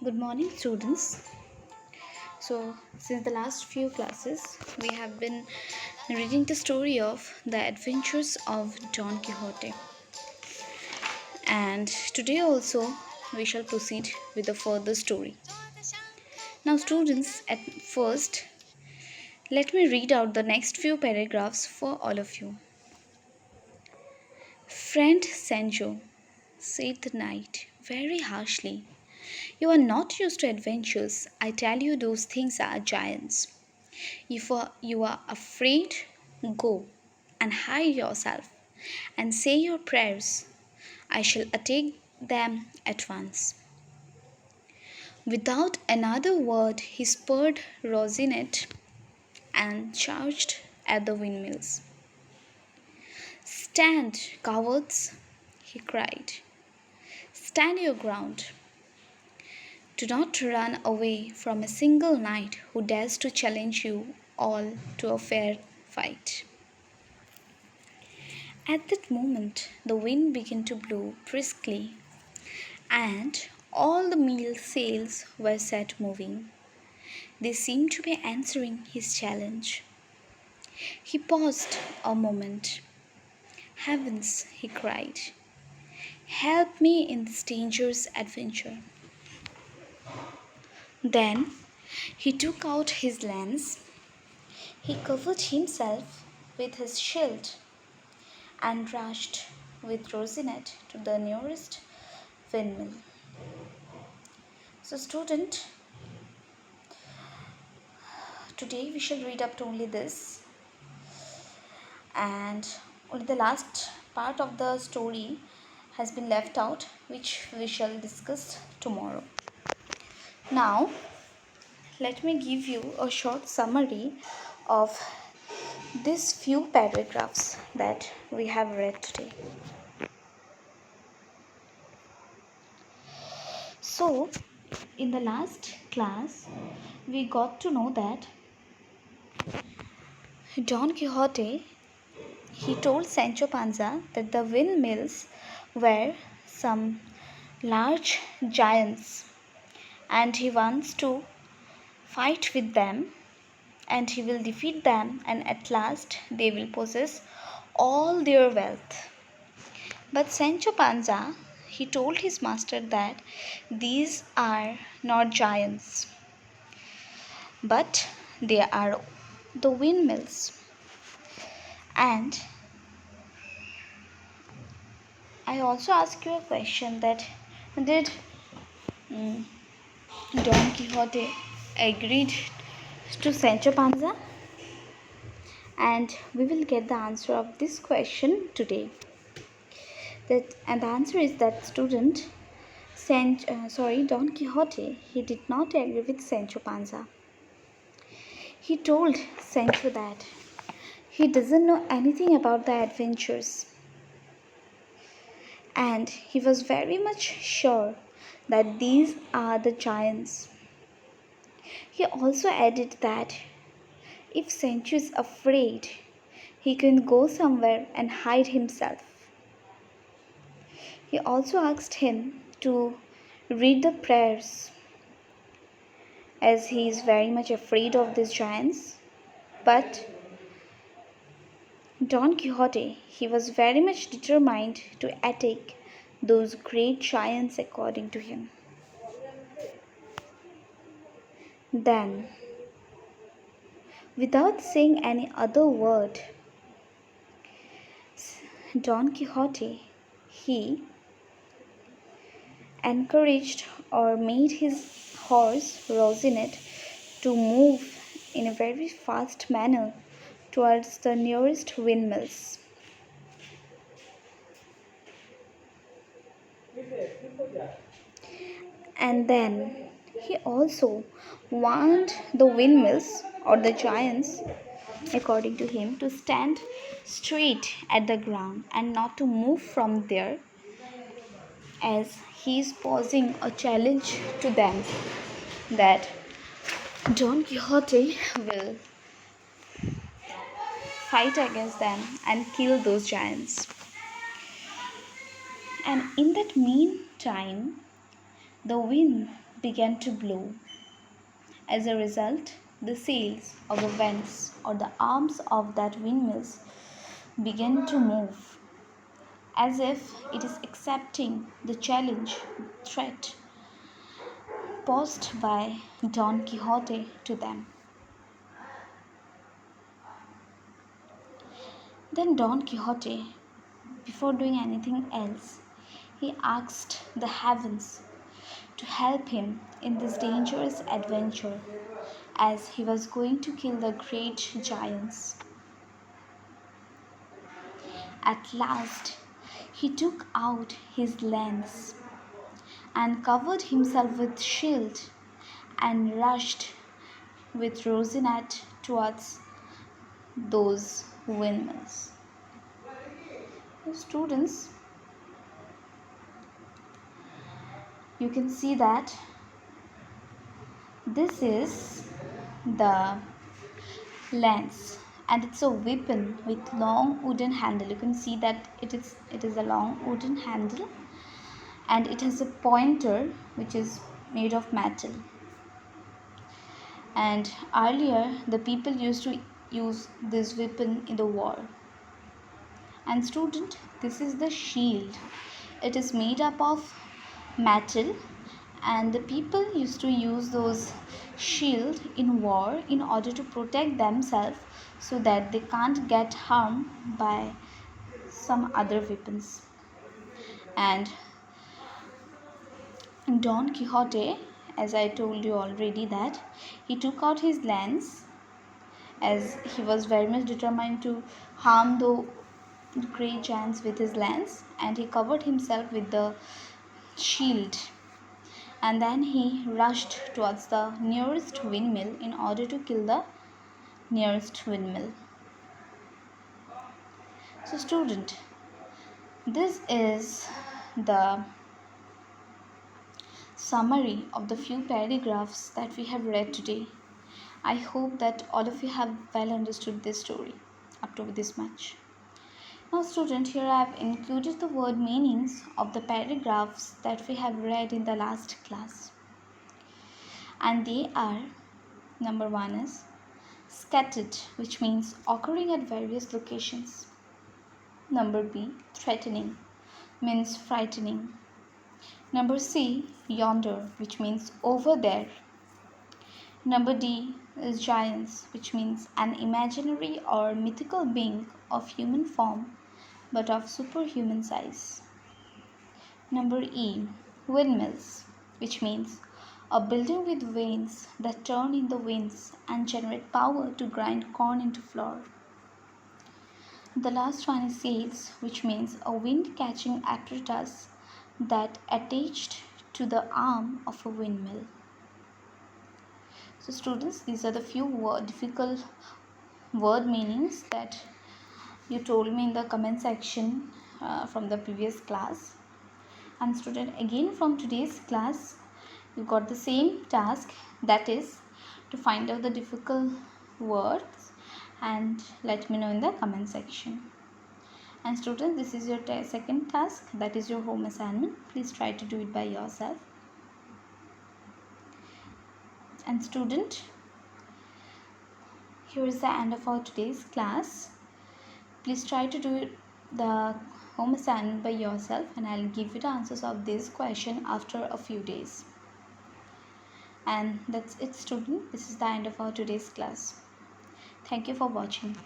Good morning, students. Since the last few classes, we have been reading the story of the Adventures of Don Quixote, and today also we shall proceed with the further story. Now, students, at first, let me read out the next few paragraphs for all of you. Friend Sancho, said the knight very harshly, you are not used to adventures. I tell you, those things are giants. If you are afraid, go and hide yourself and say your prayers. I shall attack them at once. Without another word, he spurred Rosinette and charged at the windmills. Stand, cowards, he cried. Stand your ground. Do not run away from a single knight who dares to challenge you all to a fair fight. At that moment, the wind began to blow briskly, and all the mill sails were set moving. They seemed to be answering his challenge. He paused a moment. Heavens, he cried, help me in this dangerous adventure. Then he took out his lance. He covered himself with his shield and rushed with Rosinette to the nearest windmill. So, student, today we shall read up to only this, and only the last part of the story has been left out, which we shall discuss tomorrow. Now, let me give you a short summary of these few paragraphs that we have read today. So, in the last class, we got to know that Don Quixote, he told Sancho Panza that the windmills were some large giants and he wants to fight with them and he will defeat them, and at last they will possess all their wealth. But Sancho Panza, he told his master that these are not giants, but they are the windmills. And I also ask you a question, that did Don Quixote agreed to Sancho Panza? And we will get the answer of this question today. And the answer is that, student, Don Quixote, he did not agree with Sancho Panza. He told Sancho that he doesn't know anything about the adventures, and he was very much sure that these are the giants. He also added that if Sancho is afraid, he can go somewhere and hide himself. He also asked him to read the prayers, as he is very much afraid of these giants. But Don Quixote, he was very much determined to attack those great giants according to him. Then, without saying any other word, Don Quixote, he encouraged or made his horse Rosinette to move in a very fast manner towards the nearest windmills. And then he also warned the windmills or the giants, according to him, to stand straight at the ground and not to move from there, as he is posing a challenge to them that Don Quixote will fight against them and kill those giants. And in that meantime, the wind began to blow. As a result, the sails or the vents or the arms of that windmills began to move as if it is accepting the challenge, threat posed by Don Quixote to them. Then Don Quixote, before doing anything else, he asked the heavens to help him in this dangerous adventure as he was going to kill the great giants. At last, he took out his lance and covered himself with shield and rushed with Rosinante towards those windmills. Students, you can see that this is the lance and it's a weapon with long wooden handle. You can see that it is a long wooden handle and it has a pointer which is made of metal. And earlier the people used to use this weapon in the war. And student, this is the shield. It is made up of metal and the people used to use those shield in war in order to protect themselves so that they can't get harmed by some other weapons. And Don Quixote, as I told you already, that he took out his lance as he was very much determined to harm the great giants with his lance, and he covered himself with the shield, and then he rushed towards the nearest windmill in order to kill the nearest windmill. So student, this is the summary of the few paragraphs that we have read today. I hope that all of you have well understood this story up to this much. Now student, here I have included the word meanings of the paragraphs that we have read in the last class. And they are, number 1 is scattered, which means occurring at various locations. Number B, threatening, means frightening. Number C, yonder, which means over there. Number D is giants, which means an imaginary or mythical being of human form but of superhuman size. Number E, windmills, which means a building with vanes that turn in the winds and generate power to grind corn into flour. The last one is sails, which means a wind-catching apparatus that attached to the arm of a windmill. So students, these are the few difficult word meanings that you told me in the comment section from the previous class. And student, again from today's class you got the same task, that is to find out the difficult words and let me know in the comment section. And students, this is your second task, that is your home assignment. Please try to do it by yourself. And student, here is the end of our today's class. Please try to do the home assignment by yourself and I'll give you the answers of this question after a few days. And that's it student, this is the end of our today's class. Thank you for watching.